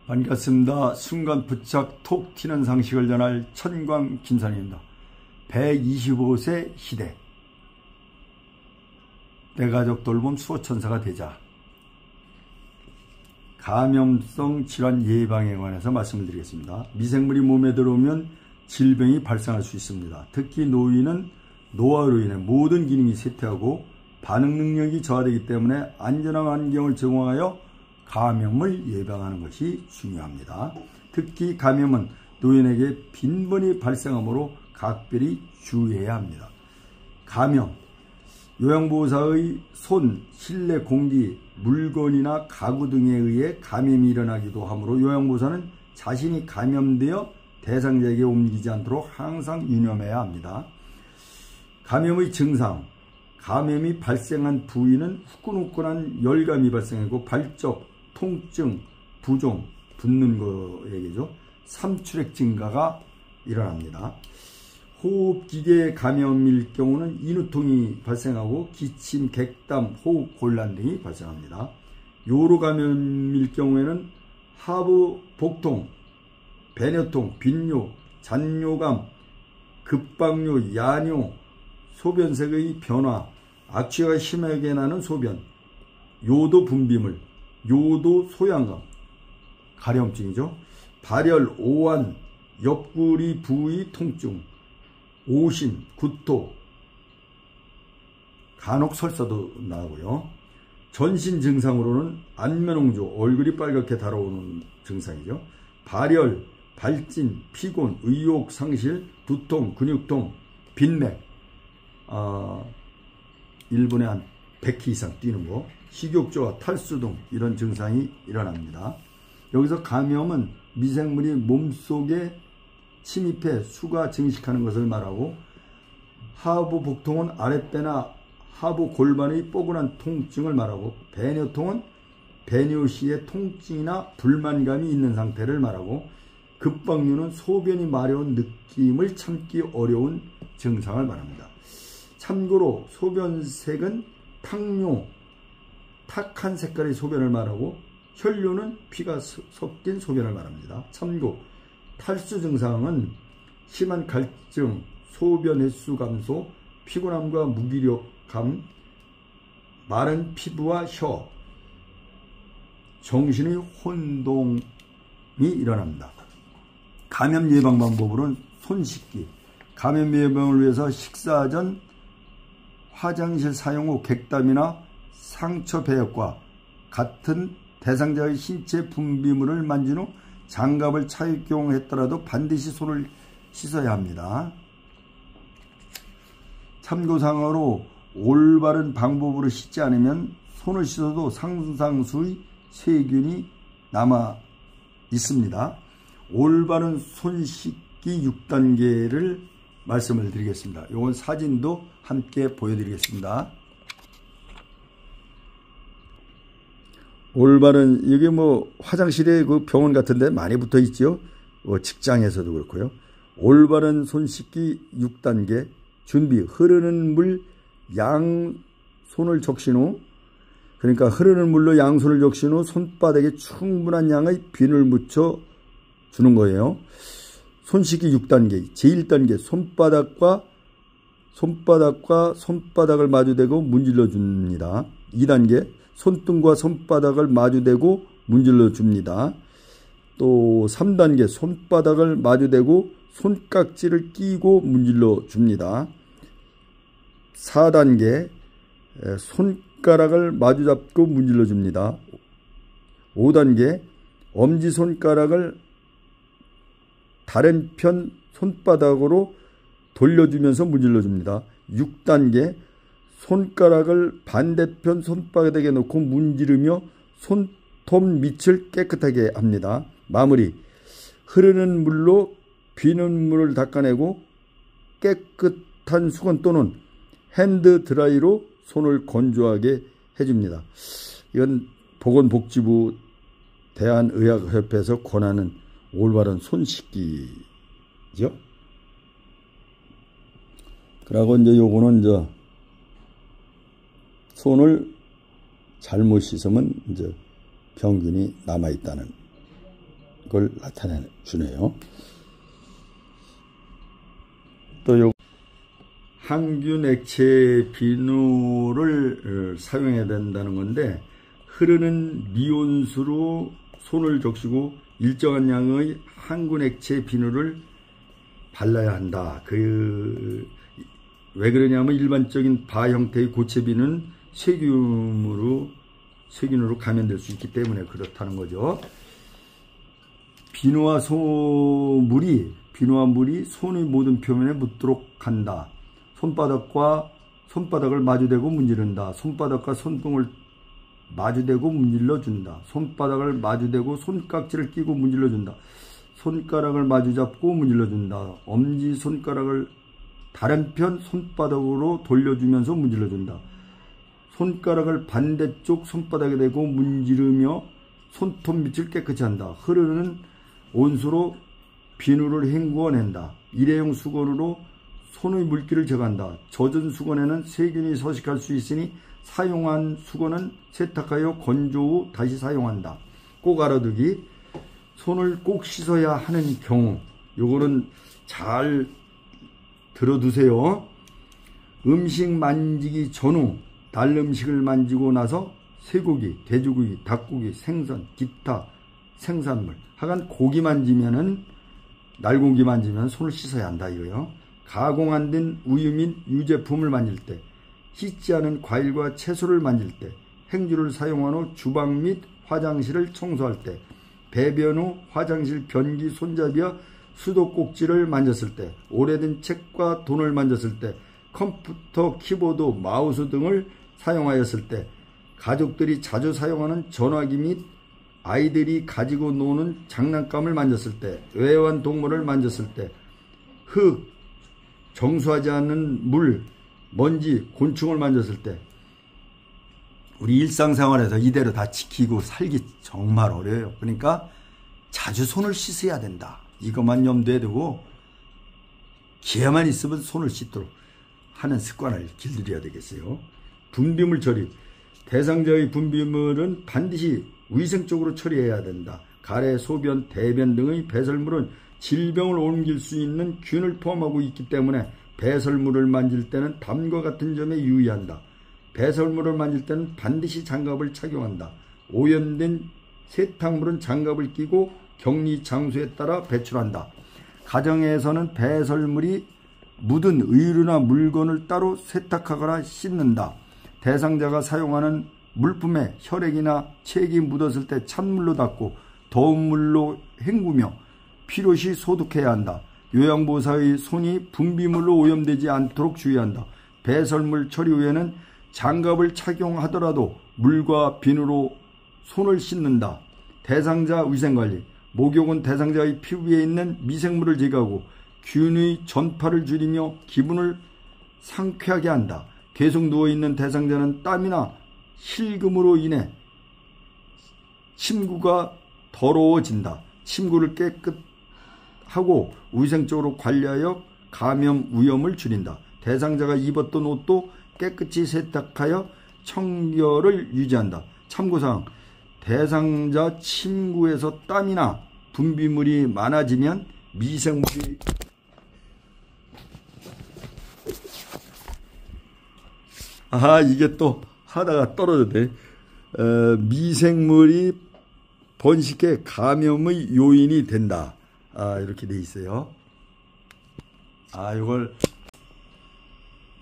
반갑습니다. 순간 부착 톡 튀는 상식을 전할 천광 김선입니다. 125세 시대 내 가족 돌봄 수호천사가 되자. 감염성 질환 예방에 관해서 말씀을 드리겠습니다. 미생물이 몸에 들어오면 질병이 발생할 수 있습니다. 특히 노인은 노화로 인해 모든 기능이 쇠퇴하고 반응 능력이 저하되기 때문에 안전한 환경을 제공하여 감염을 예방하는 것이 중요합니다. 특히 감염은 노인에게 빈번히 발생하므로 각별히 주의해야 합니다. 감염, 요양보호사의 손, 실내 공기, 물건이나 가구 등에 의해 감염이 일어나기도 하므로 요양보호사는 자신이 감염되어 대상자에게 옮기지 않도록 항상 유념해야 합니다. 감염의 증상, 감염이 발생한 부위는 후끈후끈한 열감이 발생하고 발적, 통증, 부종, 붓는 거에게죠. 삼출액 증가가 일어납니다. 호흡기계 감염일 경우는 인후통이 발생하고 기침, 객담, 호흡 곤란 등이 발생합니다. 요로 감염일 경우에는 하부 복통, 배뇨통, 빈뇨, 잔뇨감, 급박뇨, 야뇨, 소변색의 변화, 악취가 심하게 나는 소변, 요도 분비물, 요도 소양감, 가려움증이죠. 발열, 오한, 옆구리 부위 통증, 오신, 구토, 간혹 설사도 나오고요. 전신 증상으로는 안면홍조, 얼굴이 빨갛게 달아오는 증상이죠. 발열, 발진, 피곤, 의욕 상실, 두통, 근육통, 빈맥, 1분에 한 100회 이상 뛰는 거, 식욕저하, 탈수 등 이런 증상이 일어납니다. 여기서 감염은 미생물이 몸속에 침입해 수가 증식하는 것을 말하고, 하부 복통은 아랫배나 하부 골반의 뻐근한 통증을 말하고, 배뇨통은 배뇨 시에 통증이나 불만감이 있는 상태를 말하고, 급박뇨는 소변이 마려운 느낌을 참기 어려운 증상을 말합니다. 참고로 소변색은 탁뇨, 탁한 색깔의 소변을 말하고, 혈뇨는 피가 섞인 소변을 말합니다. 참고, 탈수 증상은 심한 갈증, 소변 횟수 감소, 피곤함과 무기력감, 마른 피부와 혀, 정신의 혼동이 일어납니다. 감염 예방 방법으로는 손 씻기, 감염 예방을 위해서 식사 전 화장실 사용 후 객담이나 상처 배역과 같은 대상자의 신체 분비물을 만진 후 장갑을 착용했더라도 반드시 손을 씻어야 합니다. 참고사항으로 올바른 방법으로 씻지 않으면 손을 씻어도 상당수의 세균이 남아 있습니다. 올바른 손 씻기 6단계를 말씀을 드리겠습니다. 이건 사진도 함께 보여드리겠습니다. 올바른, 이게 화장실에 그 병원 같은 데 많이 붙어 있죠. 직장에서도 그렇고요. 올바른 손 씻기 6단계. 준비, 흐르는 물 양손을 적신 후, 그러니까 흐르는 물로 양손을 적신 후 손바닥에 충분한 양의 비누를 묻혀 주는 거예요. 손 씻기 6단계. 제1단계, 손바닥과 손바닥을 마주대고 문질러 줍니다. 2단계, 손등과 손바닥을 마주대고 문질러 줍니다. 또 3단계, 손바닥을 마주대고 손깍지를 끼고 문질러 줍니다. 4단계, 손가락을 마주잡고 문질러 줍니다. 5단계, 엄지손가락을 다른 편 손바닥으로 돌려주면서 문질러 줍니다. 6단계, 손가락을 반대편 손바닥에 놓고 문지르며 손톱 밑을 깨끗하게 합니다. 마무리, 흐르는 물로 비눗물을 닦아내고 깨끗한 수건 또는 핸드 드라이로 손을 건조하게 해줍니다. 이건 보건복지부 대한의학협회에서 권하는 올바른 손 씻기죠. 그리고 이제 요거는 손을 잘못 씻으면 병균이 남아있다는 걸 나타내 주네요. 또 항균 액체 비누를 사용해야 된다는 건데, 흐르는 미온수로 손을 적시고 일정한 양의 항균 액체 비누를 발라야 한다. 왜 그러냐면 일반적인 바 형태의 고체 비누는 세균으로 감염될 수 있기 때문에 그렇다는 거죠. 비누와 물이 손의 모든 표면에 묻도록 한다. 손바닥을 마주대고 문지른다. 손바닥과 손등을 마주대고 문질러 준다. 손바닥을 마주대고 손깍지를 끼고 문질러 준다. 손가락을 마주잡고 문질러 준다. 엄지손가락을 다른 편 손바닥으로 돌려주면서 문질러 준다. 손가락을 반대쪽 손바닥에 대고 문지르며 손톱 밑을 깨끗이 한다. 흐르는 온수로 비누를 헹구어낸다. 일회용 수건으로 손의 물기를 제거한다. 젖은 수건에는 세균이 서식할 수 있으니 사용한 수건은 세탁하여 건조 후 다시 사용한다. 꼭 알아두기. 손을 꼭 씻어야 하는 경우, 요거는 잘 들어두세요. 음식 만지기 전후 달 음식을 만지고 나서 쇠고기, 돼지고기, 닭고기, 생선, 기타 생산물, 하여간 고기 만지면은, 날고기 만지면 손을 씻어야 한다 이거요. 가공 안 된 우유 및 유제품을 만질 때, 씻지 않은 과일과 채소를 만질 때, 행주를 사용한 후 주방 및 화장실을 청소할 때, 배변 후 화장실 변기 손잡이와 수도꼭지를 만졌을 때, 오래된 책과 돈을 만졌을 때, 컴퓨터, 키보드, 마우스 등을 사용하였을 때, 가족들이 자주 사용하는 전화기 및 아이들이 가지고 노는 장난감을 만졌을 때, 외환 동물을 만졌을 때, 흙, 정수하지 않은 물, 먼지, 곤충을 만졌을 때, 우리 일상생활에서 이대로 다 지키고 살기 정말 어려워요. 그러니까 자주 손을 씻어야 된다. 이것만 염두에 두고 기회만 있으면 손을 씻도록 하는 습관을 길들여야 되겠어요. 분비물 처리. 대상자의 분비물은 반드시 위생적으로 처리해야 된다. 가래, 소변, 대변 등의 배설물은 질병을 옮길 수 있는 균을 포함하고 있기 때문에 배설물을 만질 때는 다음과 같은 점에 유의한다. 배설물을 만질 때는 반드시 장갑을 착용한다. 오염된 세탁물은 장갑을 끼고 격리 장소에 따라 배출한다. 가정에서는 배설물이 묻은 의류나 물건을 따로 세탁하거나 씻는다. 대상자가 사용하는 물품에 혈액이나 책이 묻었을 때 찬물로 닦고 더운 물로 헹구며 필요시 소독해야 한다. 요양보호사의 손이 분비물로 오염되지 않도록 주의한다. 배설물 처리 후에는 장갑을 착용하더라도 물과 비누로 손을 씻는다. 대상자 위생관리. 목욕은 대상자의 피부에 있는 미생물을 제거하고 균의 전파를 줄이며 기분을 상쾌하게 한다. 계속 누워있는 대상자는 땀이나 실금으로 인해 침구가 더러워진다. 침구를 깨끗하고 위생적으로 관리하여 감염 위험을 줄인다. 대상자가 입었던 옷도 깨끗이 세탁하여 청결을 유지한다. 참고사항. 대상자 침구에서 땀이나 분비물이 많아지면 미생물이 이게 또 하다가 떨어졌네. 미생물이 번식해 감염의 요인이 된다. 이렇게 돼 있어요. 이걸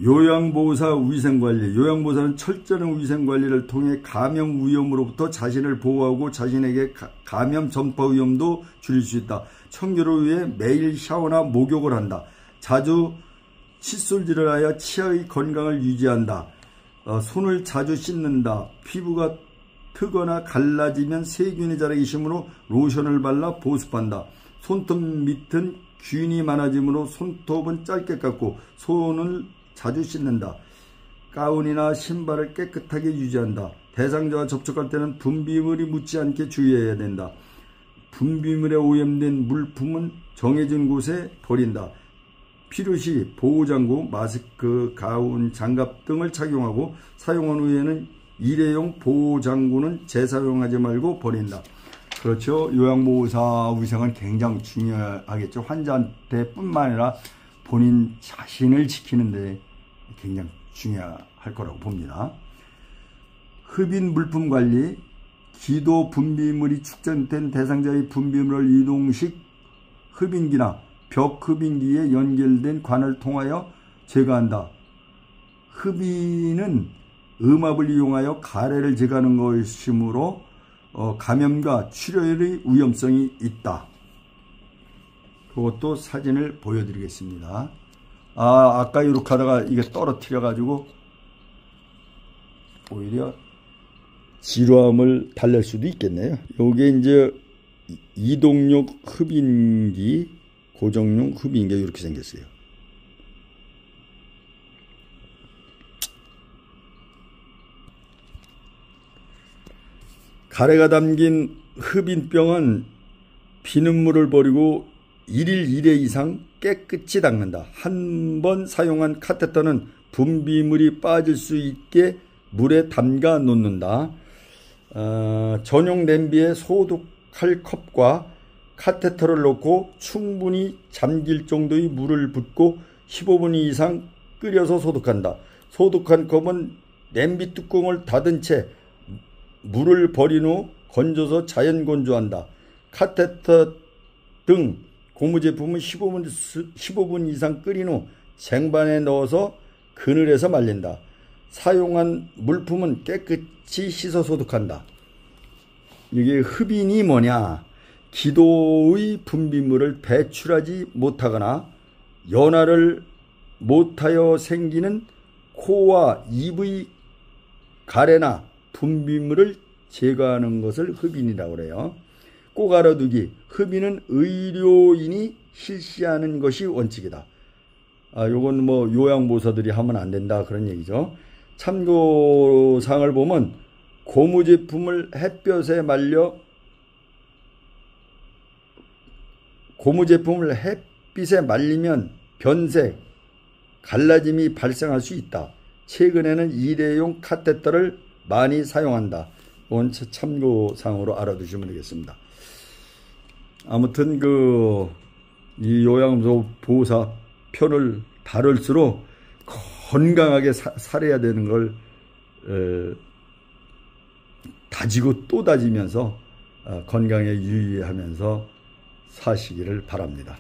요양보호사 위생관리. 요양보호사는 철저한 위생관리를 통해 감염 위험으로부터 자신을 보호하고 자신에게 감염 전파 위험도 줄일 수 있다. 청결을 위해 매일 샤워나 목욕을 한다. 자주 칫솔질을 하여 치아의 건강을 유지한다. 손을 자주 씻는다. 피부가 트거나 갈라지면 세균이 자라기 쉬우므로 로션을 발라 보습한다. 손톱 밑은 균이 많아지므로 손톱은 짧게 깎고 손을 자주 씻는다. 가운이나 신발을 깨끗하게 유지한다. 대상자와 접촉할 때는 분비물이 묻지 않게 주의해야 된다. 분비물에 오염된 물품은 정해진 곳에 버린다. 필요시 보호장구, 마스크, 가운, 장갑 등을 착용하고 사용한 후에는 일회용 보호장구는 재사용하지 말고 버린다. 그렇죠. 요양보호사 위생은 굉장히 중요하겠죠. 환자한테 뿐만 아니라 본인 자신을 지키는데 굉장히 중요할 거라고 봅니다. 흡인 물품 관리, 기도 분비물이 축전된 대상자의 분비물을 이동식 흡인기나 벽 흡인기에 연결된 관을 통하여 제거한다. 흡인은 음압을 이용하여 가래를 제거하는 것이므로 감염과 출혈의 위험성이 있다. 그것도 사진을 보여드리겠습니다. 아까 이렇게 하다가 이게 떨어뜨려 가지고 오히려 지루함을 달랠 수도 있겠네요. 요게 이제 이동용 흡인기, 고정용 흡인기가 이렇게 생겼어요. 가래가 담긴 흡인병은 비눗물을 버리고 1일 1회 이상 깨끗이 닦는다. 한 번 사용한 카테터는 분비물이 빠질 수 있게 물에 담가 놓는다. 전용 냄비에 소독할 컵과 카테터를 넣고 충분히 잠길 정도의 물을 붓고 15분 이상 끓여서 소독한다. 소독한 컵은 냄비 뚜껑을 닫은 채 물을 버린 후 건져서 자연 건조한다. 카테터 등 고무 제품은 15분 이상 끓인 후 쟁반에 넣어서 그늘에서 말린다. 사용한 물품은 깨끗이 씻어 소독한다. 이게 흡인이 뭐냐? 기도의 분비물을 배출하지 못하거나 연화를 못하여 생기는 코와 입의 가래나 분비물을 제거하는 것을 흡인이라고 그래요. 꼭 알아두기. 흡인은 의료인이 실시하는 것이 원칙이다. 요건 뭐 요양보호사들이 하면 안 된다 그런 얘기죠. 참고사항을 보면 고무 제품을 햇볕에 말려 고무제품을 햇빛에 말리면 변색, 갈라짐이 발생할 수 있다. 최근에는 일회용 카테터를 많이 사용한다. 이건 참고사항으로 알아두시면 되겠습니다. 아무튼 이 요양보호사 편을 다룰수록 건강하게 살아야 되는 걸 다지고 또 다지면서 건강에 유의하면서 사시기를 바랍니다.